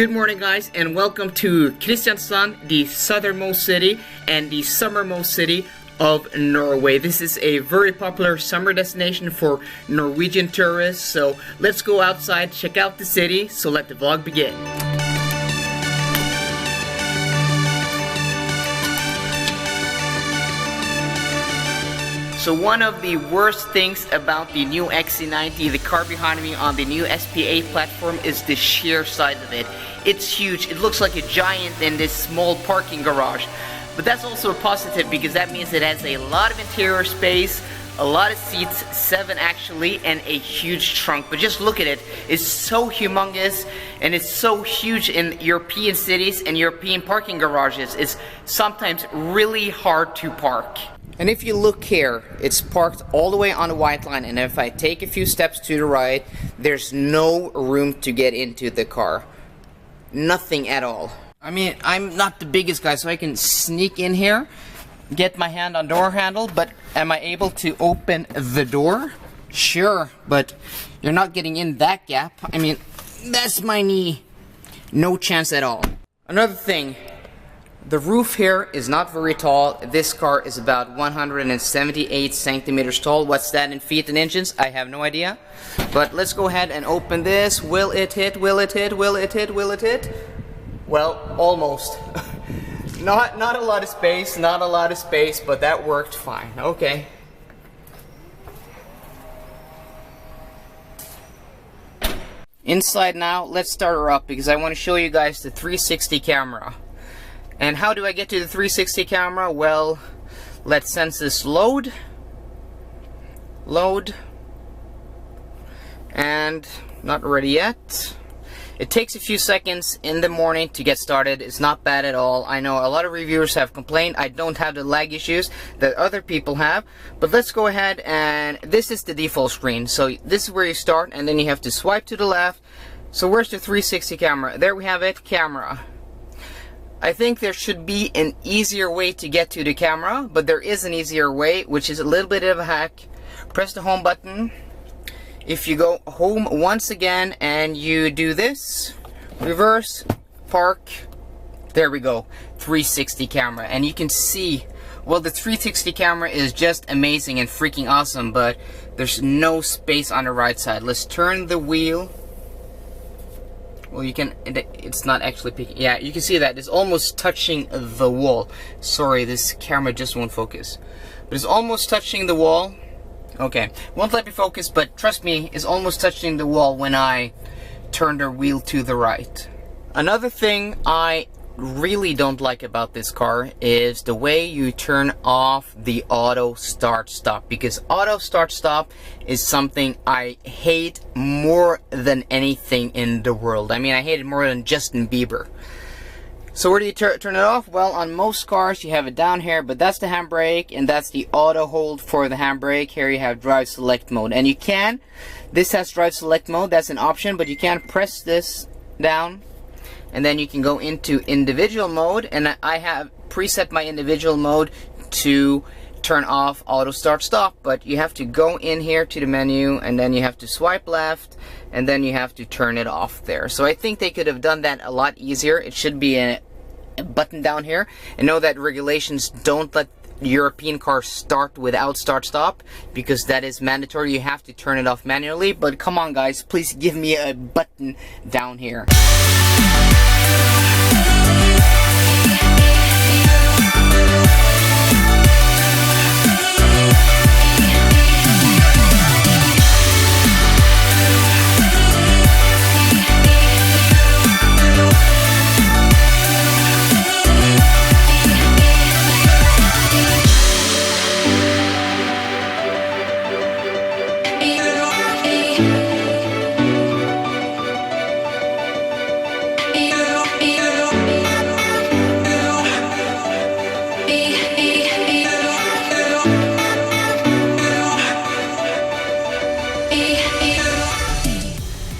Good morning, guys, and welcome to Kristiansand, the southernmost city and the summermost city of Norway. This is a very popular summer destination for Norwegian tourists, so let's go outside, check out the city, so let the vlog begin. So one of the worst things about the new XC90, the car behind me on the new SPA platform, is the sheer size of it. It's huge. It looks like a giant in this small parking garage. But that's also a positive because that means it has a lot of interior space, a lot of seats, 7 actually, and a huge trunk. But just look at it. It's so humongous and it's so huge in European cities and European parking garages. It's sometimes really hard to park. And if you look here, it's parked all the way on the white line, and if I take a few steps to the right, there's no room to get into the car. Nothing at all. I mean, I'm not the biggest guy, so I can sneak in here, get my hand on door handle, but am I able to open the door? Sure, but you're not getting in that gap. I mean, that's my knee. No chance at all. Another thing. The roof here is not very tall. This car is about 178 centimeters tall. What's that in feet and inches? I have no idea. But let's go ahead and open this. Will it hit? Will it hit? Will it hit? Will it hit? Well, almost. Not a lot of space, not a lot of space, but that worked fine. Okay. Inside now, let's start her up because I want to show you guys the 360 camera. And how do I get to the 360 camera? Well, let's sense this load. Load. And not ready yet. It takes a few seconds in the morning to get started. It's not bad at all. I know a lot of reviewers have complained. I don't have the lag issues that other people have. But let's go ahead, and this is the default screen. So this is where you start, and then you have to swipe to the left. So where's the 360 camera? There we have it, camera. I think there should be an easier way to get to the camera, but there is an easier way, which is a little bit of a hack. Press the home button. If you go home once again and you do this, reverse, park, there we go, 360 camera. And you can see, well, the 360 camera is just amazing and freaking awesome, but there's no space on the right side. Let's turn the wheel. Well, you can, it's not actually picking, yeah, you can see that it's almost touching the wall. Sorry, this camera just won't focus. But it's almost touching the wall. Okay, won't let me focus, but trust me, it's almost touching the wall when I turn the wheel to the right. Another thing I really don't like about this car is the way you turn off the auto start stop, because auto start stop is something I hate more than anything in the world. I mean, I hate it more than Justin Bieber. So where do you turn it off? Well, on most cars you have it down here, but that's the handbrake and that's the auto hold for the handbrake. Here you have drive select mode, and you can, this has drive select mode, that's an option, but you can press this down and then you can go into individual mode, and I have preset my individual mode to turn off auto start stop, but you have to go in here to the menu and then you have to swipe left and then you have to turn it off there. So I think they could have done that a lot easier. It should be a button down here. I know that regulations don't let European cars start without start stop because that is mandatory. You have to turn it off manually, but come on guys, please give me a button down here.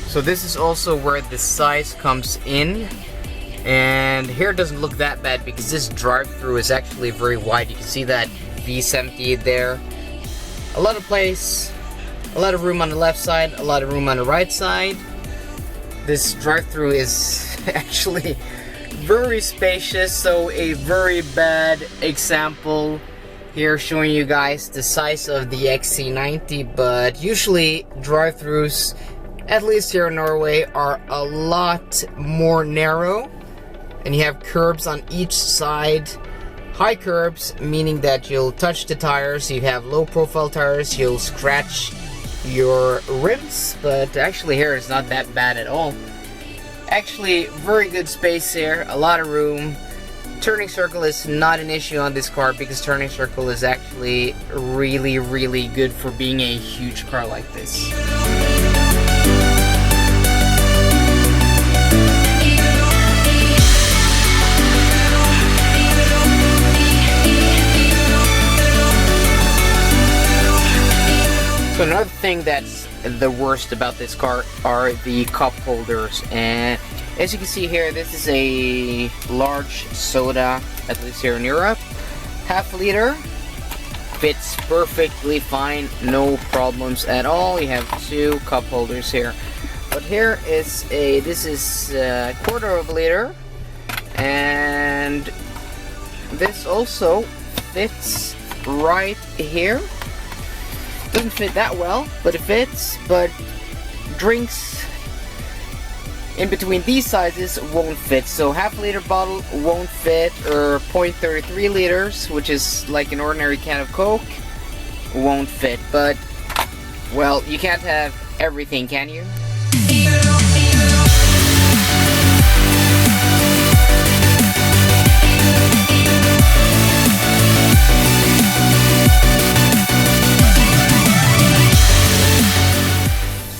So this is also where the size comes in, and here it doesn't look that bad because this drive-through is actually very wide. You can see that V70 there. A lot of place, a lot of room on the left side, a lot of room on the right side. this drive-through is actually very spacious. So a very bad example here showing you guys the size of the XC90, but usually drive-throughs, at least here in Norway, are a lot more narrow, and you have curbs on each side. High curbs, meaning that you'll touch the tires. You have low profile tires, you'll scratch your rims, but actually here it's not that bad at all. Actually, very good space here, a lot of room. Turning circle is not an issue on this car because turning circle is actually really good for being a huge car like this. So another thing that's the worst about this car are the cup holders, and as you can see here, this is a large soda, at least here in Europe. Half liter, fits perfectly fine, no problems at all. You have 2 cup holders here. But here is this is a quarter of a liter, and this also fits right here. Doesn't fit that well, but it fits. But drinks in between these sizes won't fit. So half-liter bottle won't fit, or 0.33 liters, which is like an ordinary can of Coke, won't fit. But, well, you can't have everything, can you?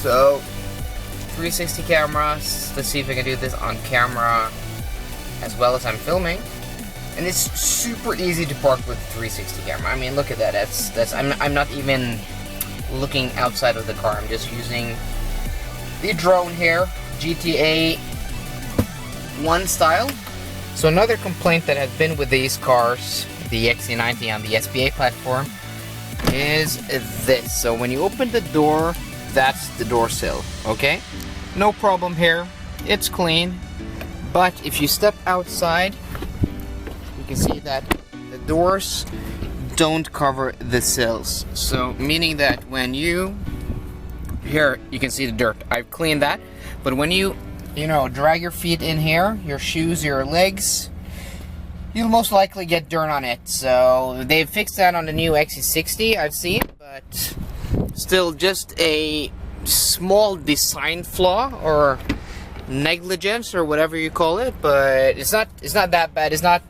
So, 360 cameras. Let's see if I can do this on camera as well as I'm filming. And it's super easy to park with 360 camera. I mean, look at that. I'm not even looking outside of the car. I'm just using the drone here, GTA 1 style. So another complaint that has been with these cars, the XC90 on the SPA platform, is this. So when you open the door, that's the door sill, okay? No problem here, it's clean. But if you step outside, you can see that the doors don't cover the sills. So meaning that when you, here you can see the dirt, I've cleaned that. But when you drag your feet in here, your shoes, your legs, you'll most likely get dirt on it. So they've fixed that on the new XC60, I've seen, but still just a small design flaw or negligence or whatever you call it, but it's not that bad. It's not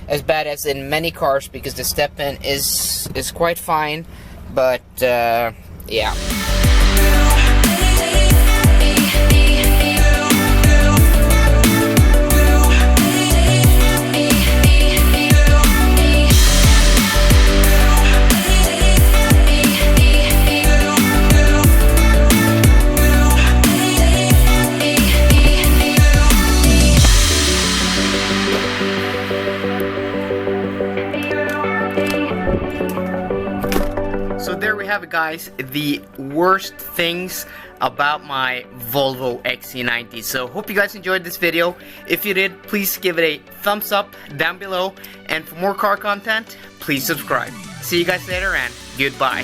as bad as in many cars because the step-in is quite fine, but yeah. So there we have it, guys, the worst things about my Volvo XC90. So hope you guys enjoyed this video. If you did, please give it a thumbs up down below, and for more car content, please subscribe. See you guys later, and goodbye.